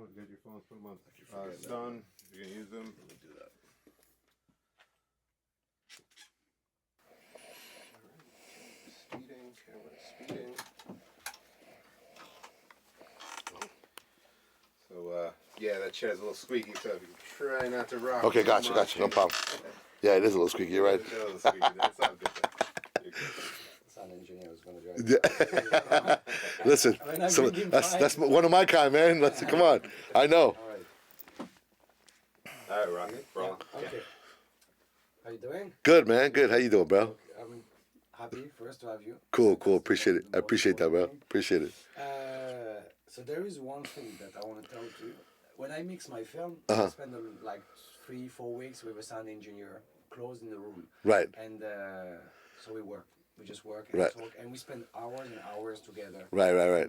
phone. Get your phones. Put them on stun. You can use them. Let me do that. Speeding. Camera speeding. So yeah, that chair's a little squeaky, so if you try not to rock. Okay, gotcha. No problem. Yeah, it is a little squeaky. You're right. It's a little squeaky. That's all good. You're good. Sound engineer is going to drive. Yeah. Listen, so that's one of my kind, man. Come on. I know. All right, Rocky. Roll. Okay. How you doing? Good, man. Good. How you doing, bro? I'm happy first to have you. Cool. Appreciate it. I appreciate that, bro. Appreciate it. So there is one thing that I want to tell you. When I mix my film, I spend like 3-4 weeks with a sound engineer closed in the room. Right. And so we work. We just work and talk, and we spend hours and hours together. Right.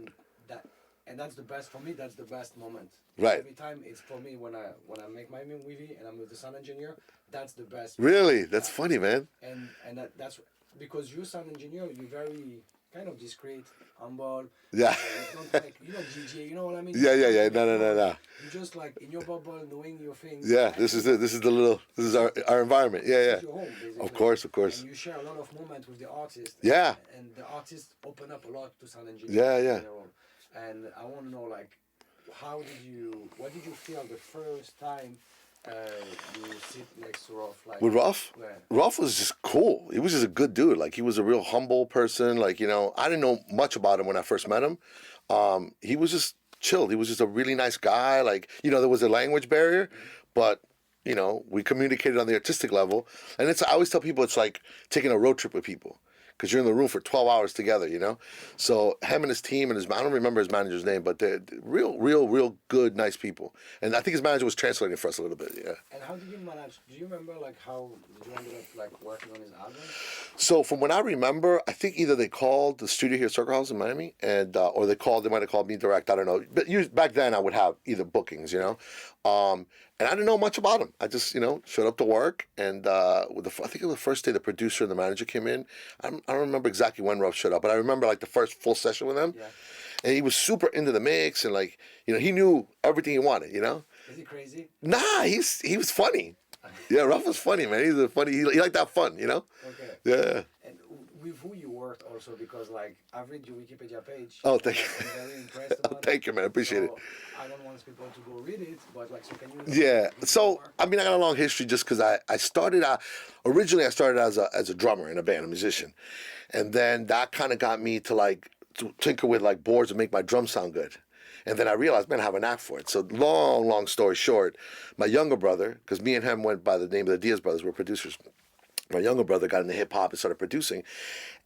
And that's the best for me. That's the best moment. Right. Every time it's for me when I make my movie and I'm with the sound engineer. That's the best. Really? That's funny, man. And that's because you're sound engineer. You're very kind of discreet, humble. Yeah. You don't like, DJ. You know what I mean? Yeah. No. You're just like in your bubble, doing your thing. Yeah. This is our environment. Yeah. It's your home, basically. Of course. And you share a lot of moments with the artist. Yeah. And the artists open up a lot to sound engineers. Yeah. And I want to know, like, what did you feel the first time you sit next to Rohff? Like, With Rohff? Yeah. Rohff was just cool. He was just a good dude. Like, he was a real humble person. Like, I didn't know much about him when I first met him. He was just chilled. He was just a really nice guy. Like, there was a language barrier, but, we communicated on the artistic level. And I always tell people it's like taking a road trip with people. Because you're in the room for 12 hours together, So him and his team and I don't remember his manager's name, but they're real good, nice people. And I think his manager was translating for us a little bit, yeah. And how did you manage? Do you remember, like, how did you end up, like, working on his album? So from what I remember, I think either they called the studio here at Circle House in Miami, and or they might have called me direct, I don't know. But back then I would have either bookings, and I didn't know much about him. I just, showed up to work, and I think it was the first day the producer and the manager came in. I don't remember exactly when Rohff showed up, but I remember like the first full session with him. Yeah. And he was super into the mix, and like, he knew everything he wanted, Is he crazy? Nah, he was funny. Yeah, Rohff was funny, man. He's he liked that fun, Okay. Yeah. And with who you worked also, because like I've read your Wikipedia page. Oh, thank you. I'm very impressed about Thank you, man. I appreciate it. I don't want people to go read it, but like, so can you? Yeah. So I got a long history just because I started out. Originally, I started as a drummer in a band, a musician, and then that kind of got me to tinker with like boards and make my drums sound good. And then I realized, man, I have a knack for it. So long story short, my younger brother, because me and him went by the name of the Diaz brothers, we're producers. My younger brother got into hip hop and started producing,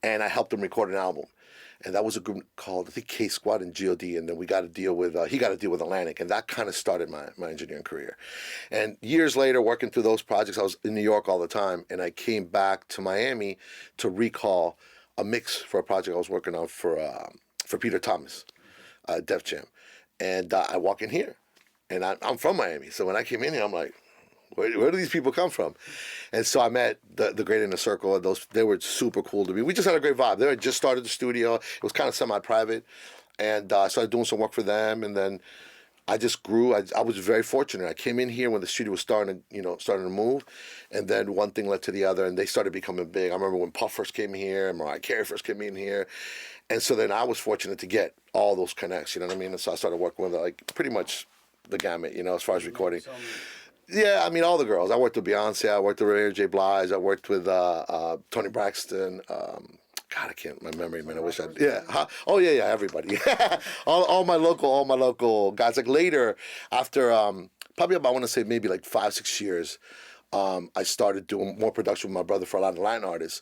and I helped him record an album. And that was a group called, I think, K Squad and God, and then we got a deal with, he got a deal with Atlantic, and that kind of started my engineering career. And years later, working through those projects, I was in New York all the time, and I came back to Miami to recall a mix for a project I was working on for Peter Thomas, Def Jam. And I walk in here, and I'm from Miami, so when I came in here, I'm like, where do these people come from? And so I met the Great Inner Circle, and they were super cool to me. We just had a great vibe. They had just started the studio. It was kind of semi-private, and I started doing some work for them, and then I just grew. I was very fortunate. I came in here when the studio was starting to move, and then one thing led to the other, and they started becoming big. I remember when Puff first came here, and Mariah Carey first came in here, and so then I was fortunate to get all those connects, you know what I mean? And so I started working with like pretty much the gamut, as far as recording. Yeah, all the girls. I worked with Beyonce. I worked with Mary J. Blige. I worked with Toni Braxton. God, I can't. My memory, man. I wish I. Yeah. Oh yeah. Everybody. all my local guys. Like later, after probably about, I want to say maybe like 5-6 years, I started doing more production with my brother for a lot of Latin artists,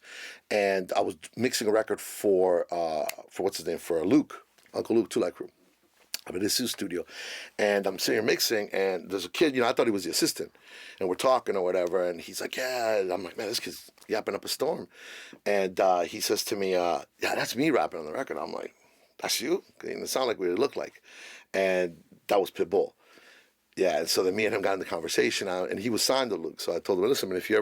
and I was mixing a record for what's his name, for Uncle Luke, Two Light Crew. I'm in his studio, and I'm sitting here mixing, and there's a kid, I thought he was the assistant, and we're talking or whatever, and he's like, yeah, and I'm like, man, this kid's yapping up a storm, and he says to me, yeah, that's me rapping on the record. I'm like, that's you? It sounded like what it looked like, and that was Pitbull. Yeah, and so then me and him got into conversation, and he was signed to Luke. So I told him, listen, man, if you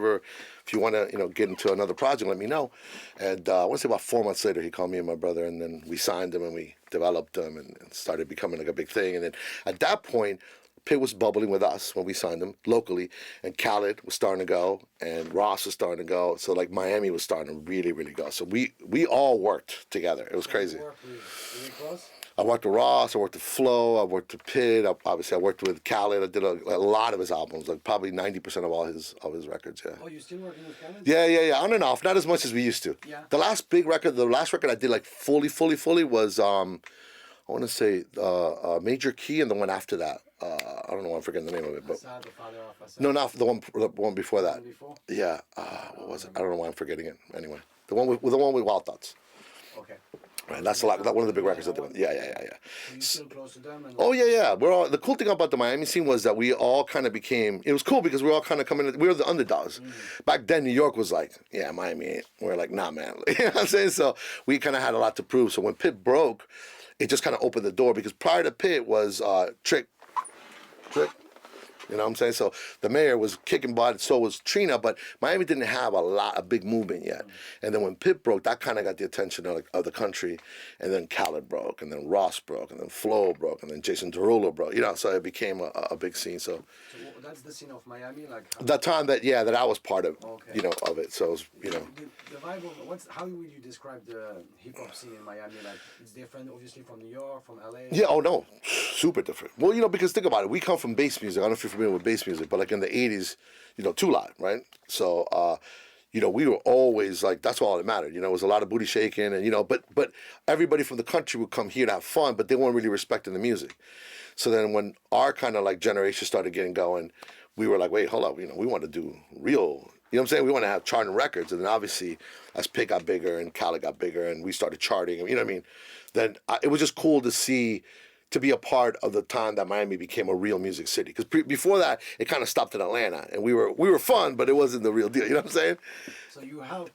want to, get into another project, let me know. And I want to say about 4 months later, he called me and my brother, and then we signed him and we developed them and started becoming like a big thing. And then at that point, Pitt was bubbling with us when we signed him locally, and Khaled was starting to go, and Ross was starting to go. So like Miami was starting to really, really go. So we all worked together. It was crazy. I worked with Ross, I worked with Flo, I worked with Pitt. Obviously, I worked with Khaled. I did a lot of his albums, like probably 90% of all his records. Yeah. Oh, you still working with Khaled? Yeah. On and off, not as much as we used to. Yeah. The last record I did like fully was I want to say Major Key, and the one after that. I don't know why I'm forgetting the name of it, but Assad, the father of Assad. no, not the one before that. Before? Yeah. What was it? I don't know why I'm forgetting it. Anyway, the one with Wild Thoughts. Okay. Right, that's one of the big records I did. Yeah. So you still close to them? And Oh yeah. The cool thing about the Miami scene was that we all kind of became. It was cool because we were all kind of coming. We were the underdogs. Back then, New York was like, yeah, Miami ain't. We're like, nah, man. You know what I'm saying? So we kind of had a lot to prove. So when Pitt broke, it just kind of opened the door, because prior to Pitt was Trick. You know what I'm saying? So the mayor was kicking butt, so was Trina, but Miami didn't have a big movement yet. And then when Pitt broke, that kind of got the attention of the country. And then Khaled broke, and then Ross broke, and then Flo broke, and then Jason Derulo broke. So it became a big scene. So that's the scene of Miami, like that time that I was part of, okay. Of it. So it was, The vibe of how would you describe the hip hop scene in Miami? Like, it's different, obviously, from New York, from LA. Yeah. Oh no, super different. Well, because think about it. We come from bass music. I don't know if you're familiar with bass music, but like in the '80s, Two Lot, right? So, we were always like, that's all that mattered. It was a lot of booty shaking, and but everybody from the country would come here to have fun, but they weren't really respecting the music. So then when our kind of like generation started getting going, we were like, wait, hold up, we want to do real. You know what I'm saying? We want to have charting records. And then obviously, as Pitt got bigger and Khaled got bigger and we started charting, you know what I mean? Then it was just cool to be a part of the time that Miami became a real music city. Because before that, it kind of stopped in Atlanta. And we were fun, but it wasn't the real deal. You know what I'm saying? So you helped,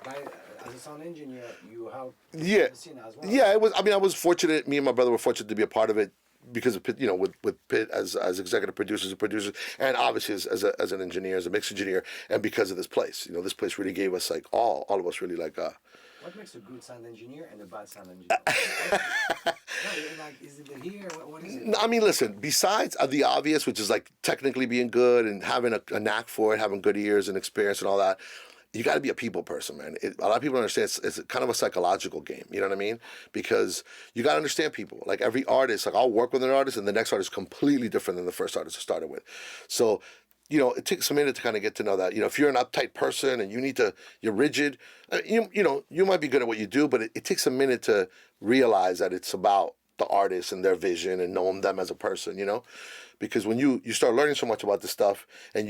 as a sound engineer, you helped the scene as well? Yeah, it was. I mean, I was fortunate. Me and my brother were fortunate to be a part of it, because of Pitt, with Pitt as executive producers and obviously as an engineer, as a mix engineer, and because of this place. This place really gave us like all of us really like. What makes a good sound engineer and a bad sound engineer? Is it the here? What is it? I mean, listen, besides the obvious, which is like technically being good and having a knack for it, having good ears and experience and all that, you got to be a people person, man. A lot of people don't understand it's kind of a psychological game. You know what I mean? Because you got to understand people. Like every artist, like I'll work with an artist and the next artist is completely different than the first artist I started with. So, it takes a minute to kind of get to know that. If you're an uptight person and you're rigid, you might be good at what you do, but it takes a minute to realize that it's about the artist and their vision and knowing them as a person, Because when you start learning so much about this stuff and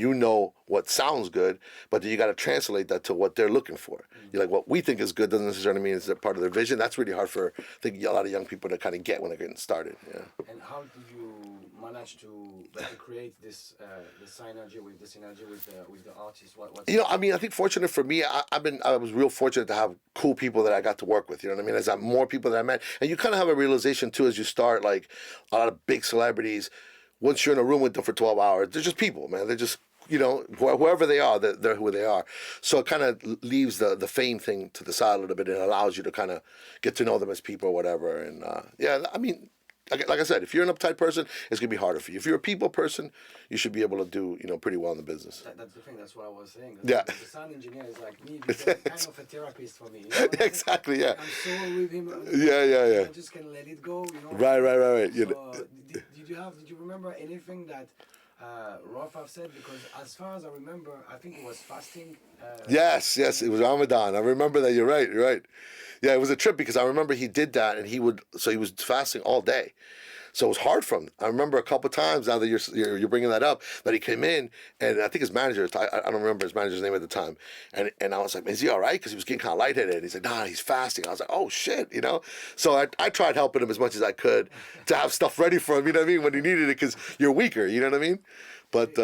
what sounds good, but then you got to translate that to what they're looking for. You're like, what we think is good doesn't necessarily mean it's a part of their vision. That's really hard for, I think, a lot of young people to kind of get when they're getting started. Yeah. And how did you manage to create this synergy with the artist? I mean, I think fortunate for me, I was real fortunate to have cool people that I got to work with. You know what I mean? As more people that I met, and you kind of have a realization too as you start. Like a lot of big celebrities, once you're in a room with them for 12 hours, they're just people, man. They're just, whoever they are, they're who they are. So it kind of leaves the fame thing to the side a little bit and allows you to kind of get to know them as people or whatever. And I mean, like I said, if you're an uptight person, it's going to be harder for you. If you're a people person, you should be able to do, pretty well in the business. That's the thing. That's what I was saying. Yeah. The sound engineer is like me, because kind of a therapist for me. Exactly, yeah. I'm so with him. Yeah. I just can let it go, Right. So, did you remember anything that Rohff have said? Because as far as I remember, I think it was fasting. Yes, it was Ramadan. I remember that. You're right. Yeah, it was a trip because I remember he did that, and he was fasting all day. So it was hard for him. I remember a couple of times, now that you're bringing that up, that he came in, and I think his manager, I don't remember his manager's name at the time, and I was like, is he all right? Because he was getting kind of lightheaded. And he's like, nah, he's fasting. I was like, oh, shit, So I tried helping him as much as I could to have stuff ready for him, you know what I mean, when he needed it, because you're weaker, you know what I mean? But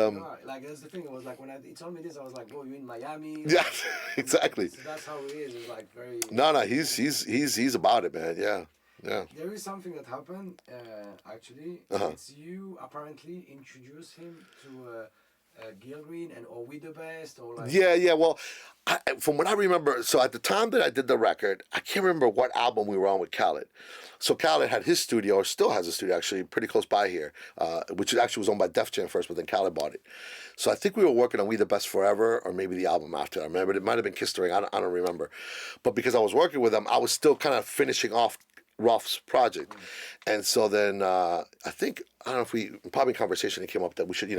like that's the thing. It was like when he told me this, I was like, "Bro, you in Miami?" Yeah, exactly. So that's how it is. It's like very. No, he's about it, man. Yeah. Yeah. There is something that happened, actually. Uh-huh. It's you apparently introduced him to Gil Green and or We the Best or like. Yeah. Well, from what I remember, so at the time that I did the record, I can't remember what album we were on with Khaled. So Khaled had his studio, or still has a studio actually, pretty close by here, which actually was owned by Def Jam first, but then Khaled bought it. So I think we were working on We the Best Forever, or maybe the album after. I remember it might have been Kiss the Ring. I don't remember, but because I was working with him, I was still kind of finishing off Rohff's project, and so then I don't know if we probably in conversation it came up that we should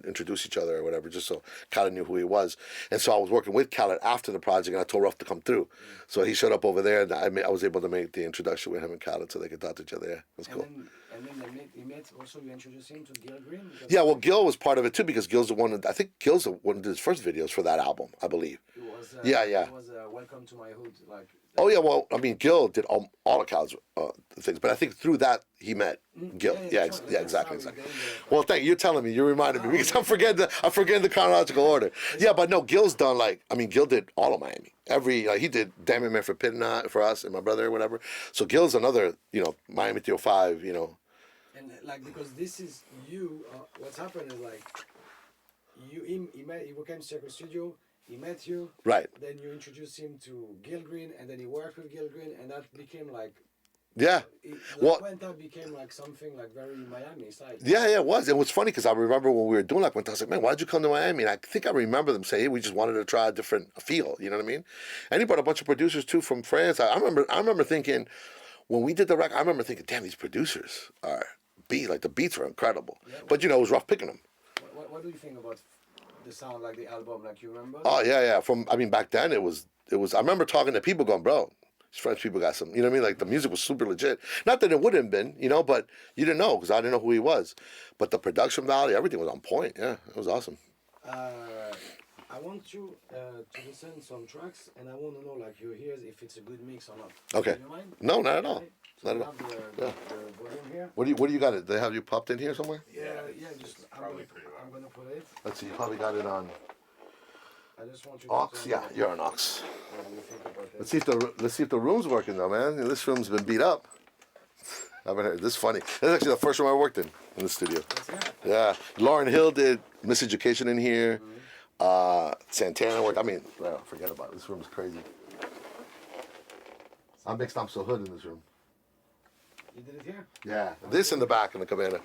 introduce each other or whatever, just so Khaled knew who he was. And so I was working with Khaled after the project, and I told Rohff to come through. So he showed up over there, and I was able to make the introduction with him and Khaled so they could talk to each other. Yeah, it was cool. And then he met also, you introduced him to Gil Green? Yeah, well, Gil was part of it too, because Gil's the one. I think Gil's the one who did his first videos for that album, I believe. It was, yeah. It was Welcome to My Hood, like. Oh yeah, well, I mean, Gil did all of Khaled's things, but I think through that he met Gil. Yeah, exactly. Well, thank you. You're telling me. You reminded me because I'm forgetting the chronological order. Yeah, but no, Gil's done Gil did all of Miami. He did Damn It Man for Pitna for us and my brother or whatever. So Gil's another, Miami 305, And because this is you, what's happened is he came to your studio. He met you, right? Then you introduced him to Gil Green, and then he worked with Gil Green, and that became yeah. Cuenta became something very Miami side. Yeah, it was. It was funny because I remember when we were doing Cuenta, I was like, man, why'd you come to Miami? And I think I remember them saying, hey, we just wanted to try a different feel. You know what I mean? And he brought a bunch of producers too from France. I remember thinking when we did the record, I remember thinking, damn, these producers are the beats are incredible. Yeah, but it was rough picking them. What do you think about the sound, the album, you remember? Oh yeah. Back then it was. I remember talking to people going, bro, these French people got some. You know what I mean? The music was super legit. Not that it wouldn't have been, but you didn't know because I didn't know who he was. But the production value, everything was on point. Yeah, it was awesome. I want you to listen some tracks, and I want to know your ears if it's a good mix or not. Okay. Do you mind? No, not at all. Okay. So not at all. The volume here. What do you got it? They have you popped in here somewhere? Yeah. Just I'm gonna put it. Let's see. You probably got it on. I just want you. Aux? To Yeah, you're on Aux. What do you think about it? Let's see if the room's working though, man. This room's been beat up. I haven't heard. This is funny. This is actually the first room I worked in the studio. Yeah. Lauryn Hill did Miseducation in here. Santana worked. Forget about it. This room is crazy. I mixed I'm So Hood in this room. You did it here? Yeah. This in the back in the cabana. So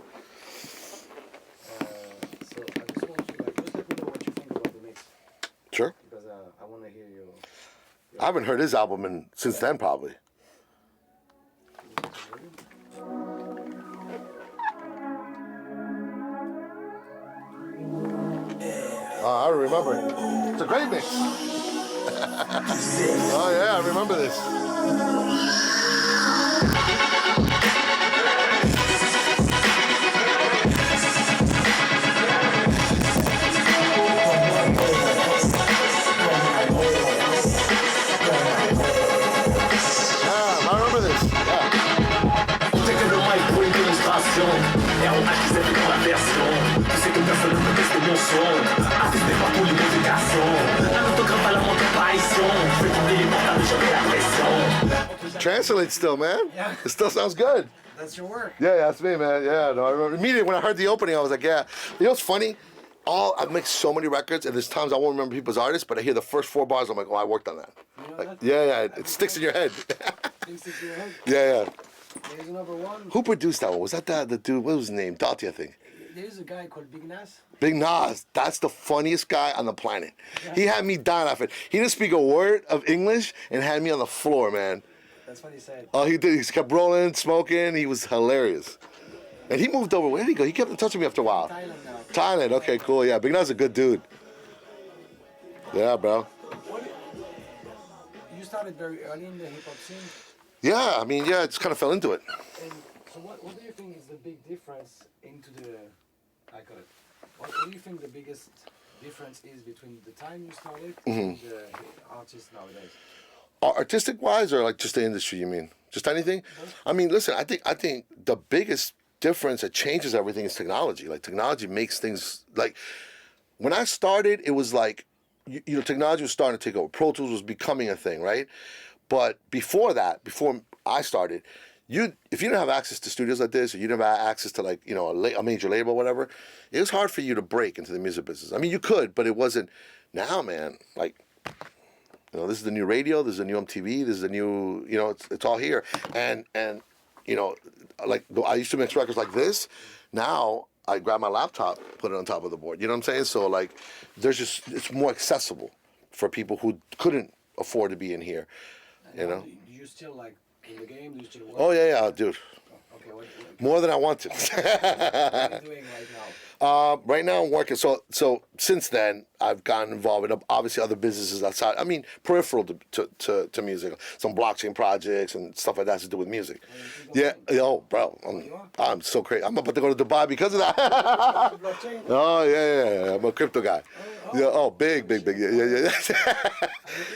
I just want you just let me know what you think about the mix. Sure. Because I want to hear your I haven't heard his album since then probably. I remember it. It's a great mix. Oh yeah, I remember this. Yeah, I remember this. Yeah. É uma que sempre com a versão. Tu sei que personne ne peut tester mon son. Assisté par tous les modifications. Là, notre grand parlement de trahison. Je vais prendre les portables et j'aurai la pression. Translate still, man. Yeah. It still sounds good. That's your work. Yeah, that's me, man. Yeah, no, I remember immediately when I heard the opening, I was like, yeah. You know what's funny? I've mixed so many records, and there's times I won't remember people's artists, but I hear the first 4 bars, I'm like, oh, I worked on that. You know that? Yeah, it sticks in your head. Things stick to your head. Yeah. There's another one. Who produced that one? Was that the dude? What was his name? Dottie, I think. There's a guy called Big Nas. Big Nas. That's the funniest guy on the planet. He had me dying off it. He didn't speak a word of English and had me on the floor, man. That's what he said. Oh, he did. He kept rolling, smoking. He was hilarious. And he moved over. Where did he go? He kept in touch with me after a while. Thailand now. Thailand. Okay, cool. Yeah, Big Nas is a good dude. Yeah, bro. You started very early in the hip hop scene. Yeah, I just kind of fell into it. And so what do you think is the big difference into the, what do you think the biggest difference is between the time you started and the artists nowadays? Artistic wise, or just the industry? You mean just anything? Listen. I think the biggest difference that changes everything is technology. Technology makes things when I started, it was technology was starting to take over. Pro Tools was becoming a thing, right? But before that, before I started, if you didn't have access to studios like this, or you didn't have access to like a major label or whatever, it was hard for you to break into the music business. I mean, you could, but it wasn't. Now, man, like, this is the new radio, this is the new MTV, this is the new, it's all here, and like I used to mix records like this. Now I grab my laptop, put it on top of the board. You know what I'm saying? So like, it's more accessible for people who couldn't afford to be in here. Do you still like in the game? Do you still work? Oh yeah, dude. Okay, what More than I wanted. are you doing right now? Right now I'm working. So since then I've gotten involved in obviously other businesses outside. I mean, peripheral to music. Some blockchain projects and stuff like that to do with music. Yeah. Oh, bro. I'm so crazy. I'm about to go to Dubai because of that. Blockchain? Oh yeah. I'm a crypto guy. Yeah. Oh, big. Yeah. I love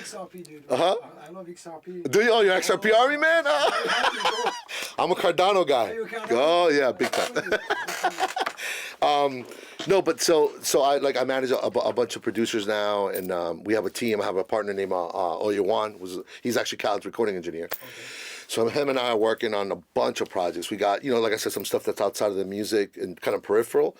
XRP, dude. Uh-huh. I love XRP. Do you? Oh, you're an XRP Army man? I'm a Cardano guy. Are you a Cardano? Oh yeah, big time. No, but so I manage a bunch of producers now, and we have a team. I have a partner named Oyewan. He's actually Khaled's recording engineer. Okay. So him and I are working on a bunch of projects. We got like I said, some stuff that's outside of the music and kind of peripheral.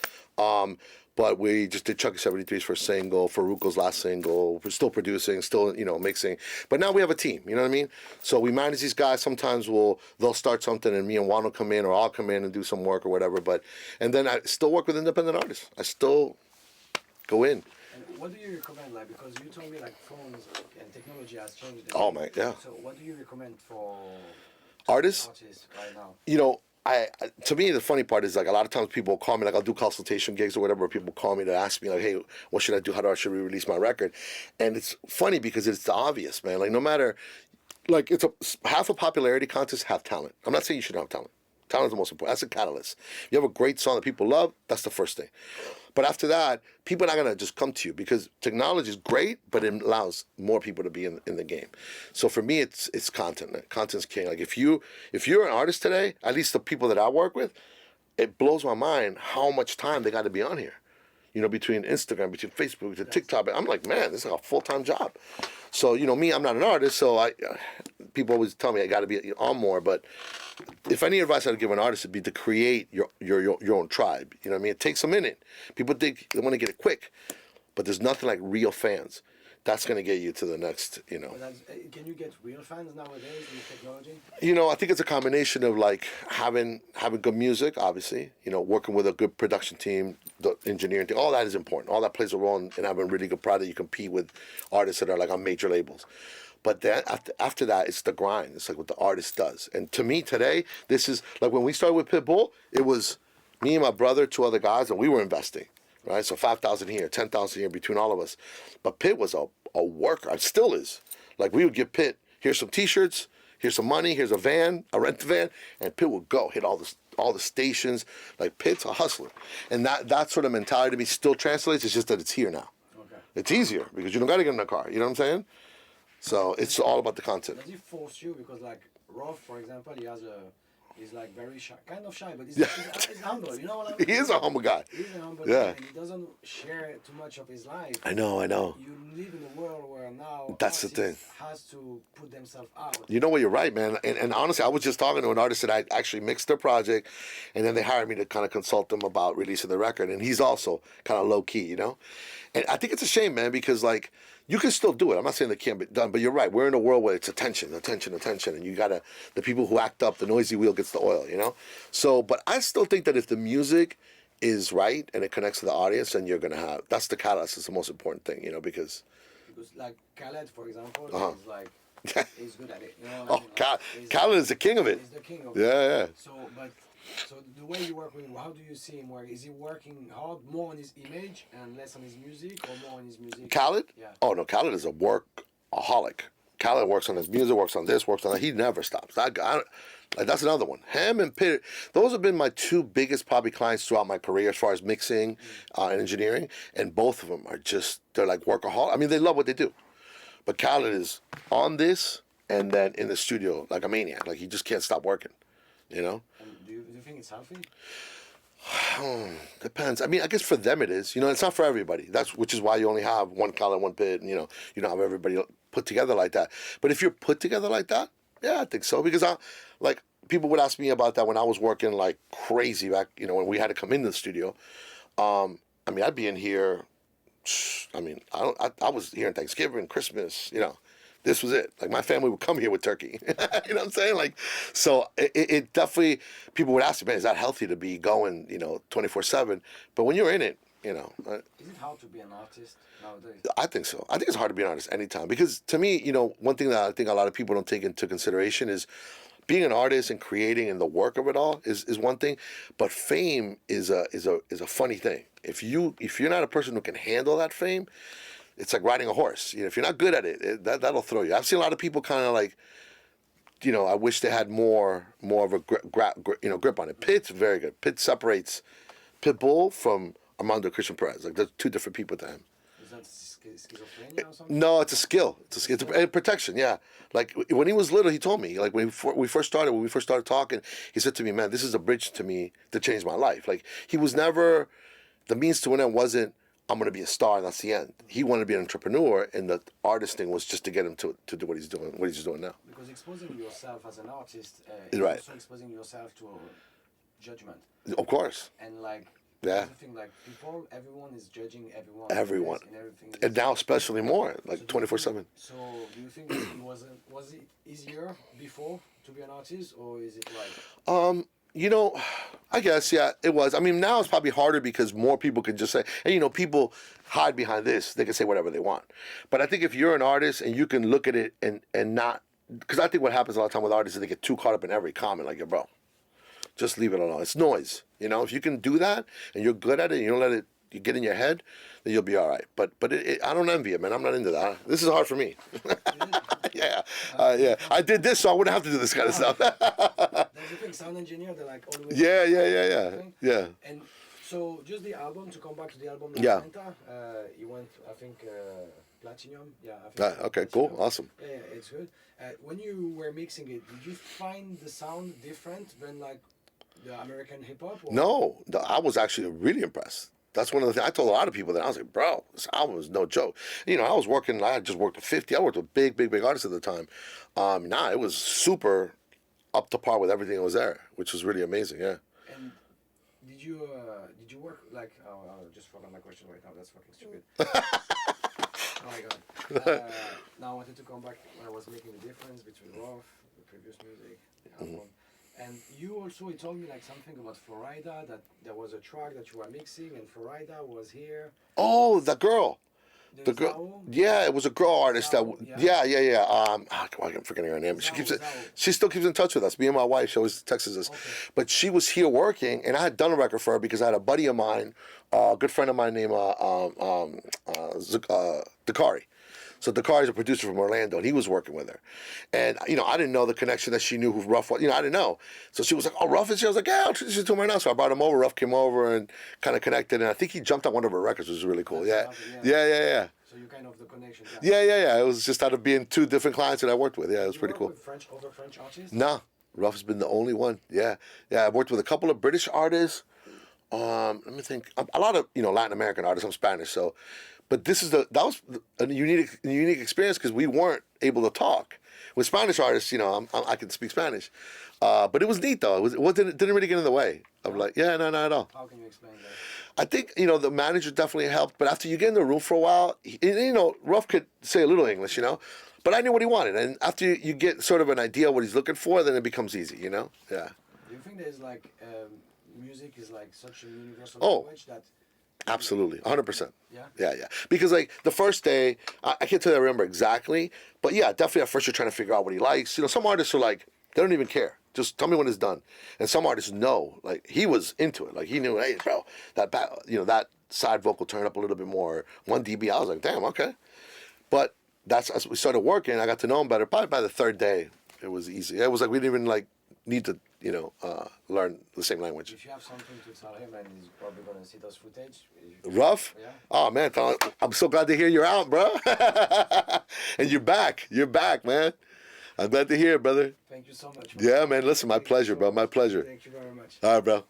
But we just did Chucky 73's first single, Faruko's last single. We're still producing, still mixing. But now we have a team, you know what I mean? So we manage these guys. Sometimes they'll start something and me and Juan will come in, or I'll come in and do some work or whatever. And then I still work with independent artists. I still go in. And what do you recommend? Like, because you told me like phones and technology has changed. Oh my, yeah. So what do you recommend for artists right now? To me, the funny part is like a lot of times people call me, like I'll do consultation gigs or whatever. People call me to ask me like, hey, what should I do? Should we release my record? And it's funny because it's obvious, man. Like no matter, like it's half a popularity contest, half talent. I'm not saying you shouldn't have talent. Talent is the most important. That's a catalyst. You have a great song that people love, that's the first thing. But after that, people are not gonna just come to you because technology is great, but it allows more people to be in the game. So for me, it's content. Content's king. Like if you're an artist today, at least the people that I work with, it blows my mind how much time they got to be on here. Between Instagram, between Facebook, between TikTok. I'm like, man, this is like a full-time job. So me, I'm not an artist, so people always tell me I got to be on more. But if any advice I'd give an artist, it'd be to create your own tribe. You know what I mean? It takes a minute. People think they want to get it quick, but there's nothing like real fans. That's going to get you to the next, Can you get real fans nowadays with technology? I think it's a combination of like having good music, obviously, working with a good production team, the engineering team, all that is important. All that plays a role in having a really good product. You compete with artists that are like on major labels. But then after that, it's the grind. It's like what the artist does. And to me today, this is like when we started with Pitbull, it was me and my brother, 2 other guys, and we were investing. Right, so 5,000 here, 10,000 here between all of us. But Pitt was a worker. It still is. Like we would give Pitt, here's some T-shirts, here's some money, here's a van, a rent van, and Pitt would go hit all the stations. Like Pitt's a hustler, and that sort of mentality to me still translates. It's just that it's here now. Okay. It's easier because you don't got to get in the car. You know what I'm saying? So it's all about the content. Does he force you? Because like Rohff, for example, he's like very shy, kind of shy, but he's humble. You know what I mean? He is a humble guy. He's a humble guy, and he doesn't share too much of his life. I know. You live in a world where now that's the thing. Has to put themselves out. You know what? You're right, man. And honestly, I was just talking to an artist that I actually mixed their project, and then they hired me to kind of consult them about releasing the record. And he's also kind of low key, And I think it's a shame, man, because like you can still do it. I'm not saying it can't be done, but you're right. We're in a world where it's attention, and you gotta, the people who act up, the noisy wheel gets the oil, So, but I still think that if the music is right and it connects to the audience, then you're gonna have, that's the catalyst. It's the most important thing, because like Khaled, for example, is like he's good at it. Khaled is the king of it. He's the king of it. Yeah. So the way you work with him, how do you see him work? Is he working hard, more on his image and less on his music, or more on his music? Khaled? Yeah. Oh no, Khaled is a workaholic. Khaled works on his music, works on this, works on that. He never stops. That's another one. Him and Pitt, those have been my 2 biggest probably clients throughout my career as far as mixing and engineering. And both of them are they're like workaholic. I mean, they love what they do. But Khaled is on this and then in the studio like a maniac. Like he just can't stop working, And do you think it's healthy? Depends. I mean, I guess for them it is. It's not for everybody. Which is why you only have one Khaled, one Pitt, and you don't have everybody put together like that. But if you're put together like that, yeah, I think so. Because people would ask me about that when I was working like crazy back, when we had to come into the studio. I mean, I'd be in here. I mean, I was here on Thanksgiving, Christmas. This was it. Like my family would come here with turkey. You know what I'm saying? Like, so it definitely, people would ask me, man, is that healthy to be going, 24/7? But when you're in it, Is it hard to be an artist nowadays? I think so. I think it's hard to be an artist anytime because to me, one thing that I think a lot of people don't take into consideration is being an artist and creating and the work of it all is one thing, but fame is a funny thing. If you're not a person who can handle that fame, it's like riding a horse. If you're not good at it, that'll throw you. I've seen a lot of people kind of like, I wish they had more of a grip on it. Pitt's very good. Pitt separates Pitbull from Armando Christian Perez. Like there's two different people to him. Is that schizophrenia or something? No, it's a skill. It's protection. Yeah. Like when he was little, he told me. Like when we first started talking, he said to me, "Man, this is a bridge to me to change my life." Like he was never, the means to an end wasn't, I'm going to be a star and that's the end. He wanted to be an entrepreneur, and the artist thing was just to get him to do what he's doing now. Because exposing yourself as an artist is right. Also exposing yourself to judgment. Of course. And like, yeah. The thing, like everyone is judging everyone. Everyone. And everything. And now especially more, like 24/7. So do you think was it easier before to be an artist, or is it like? I guess, yeah, it was. I mean, now it's probably harder because more people can just say, and people hide behind this. They can say whatever they want. But I think if you're an artist and you can look at it and not, because I think what happens a lot of time with artists is they get too caught up in every comment, like, bro, just leave it alone. It's noise. If you can do that and you're good at it and you don't let it get in your head, then you'll be all right. But I don't envy it, man. I'm not into that. This is hard for me. Yeah. I did this, so I wouldn't have to do this kind of stuff. There's a thing, sound engineer, they're like always. Yeah. And so just the album, to come back to the album. Yeah. You went, I think, platinum. Yeah. I think Okay, platinum. cool, awesome. Yeah, it's good. When you were mixing it, did you find the sound different than like the American hip hop? No, I was actually really impressed. That's one of the things I told a lot of people that I was like, bro, this album is no joke. I just worked with 50. I worked with big artists at the time. It was super up to par with everything that was there, which was really amazing, yeah. And did you work like, I just forgot my question right now, that's fucking stupid. Oh my god. Now I wanted to come back when I was making the difference between Rohff, the previous music, the album. And you also, he told me like something about Florida, that there was a track that you were mixing and Florida was here. Oh, the girl. The girl. Sao? Yeah, it was a girl artist Sao, that. yeah. Yeah. I'm forgetting her name. She still keeps in touch with us. Me and my wife, she always texts us. Okay. But she was here working, and I had done a record for her because I had a buddy of mine, a good friend of mine named Dakari. So Dakari's a producer from Orlando, and he was working with her. And, I didn't know the connection that she knew who Rohff was. I didn't know. So she was like, oh, Rohff is here? I was like, yeah, I'll introduce you to him right now. So I brought him over. Rohff came over and kind of connected. And I think he jumped on one of her records, which was really cool. Yeah. So you kind of the connection. Yeah. It was just out of being two different clients that I worked with. Yeah, it was pretty cool. With French artists? No, Rohff's been the only one. Yeah. I worked with a couple of British artists. Let me think. A lot of, Latin American artists. I'm Spanish, so... But that was a unique experience because we weren't able to talk. With Spanish artists, I can speak Spanish, but it was neat though. It didn't really get in the way. I'm like, yeah, no, not at all. How can you explain that? I think the manager definitely helped, but after you get in the room for a while, Rohff could say a little English, but I knew what he wanted, and after you get sort of an idea of what he's looking for, then it becomes easy, Yeah. Do you think there's like music is like such a universal language that? Absolutely, 100%. Yeah? Yeah. Because like the first day, I can't tell you I remember exactly, but yeah, definitely at first you're trying to figure out what he likes. Some artists are like, they don't even care. Just tell me when it's done. And some artists know, like he was into it. Like he knew, hey, bro, that side vocal turned up a little bit more, 1 dB. I was like, damn, okay. But as we started working, I got to know him better. Probably by the third day, it was easy. It was like we didn't even like need to learn the same language. If you have something to tell him and he's probably going to see those footage. Rohff? Yeah. Oh, man, I'm so glad to hear you're out, bro. And you're back. You're back, man. I'm glad to hear it, brother. Thank you so much. Yeah, man, listen, my pleasure, bro. My pleasure. Thank you very much. All right, bro.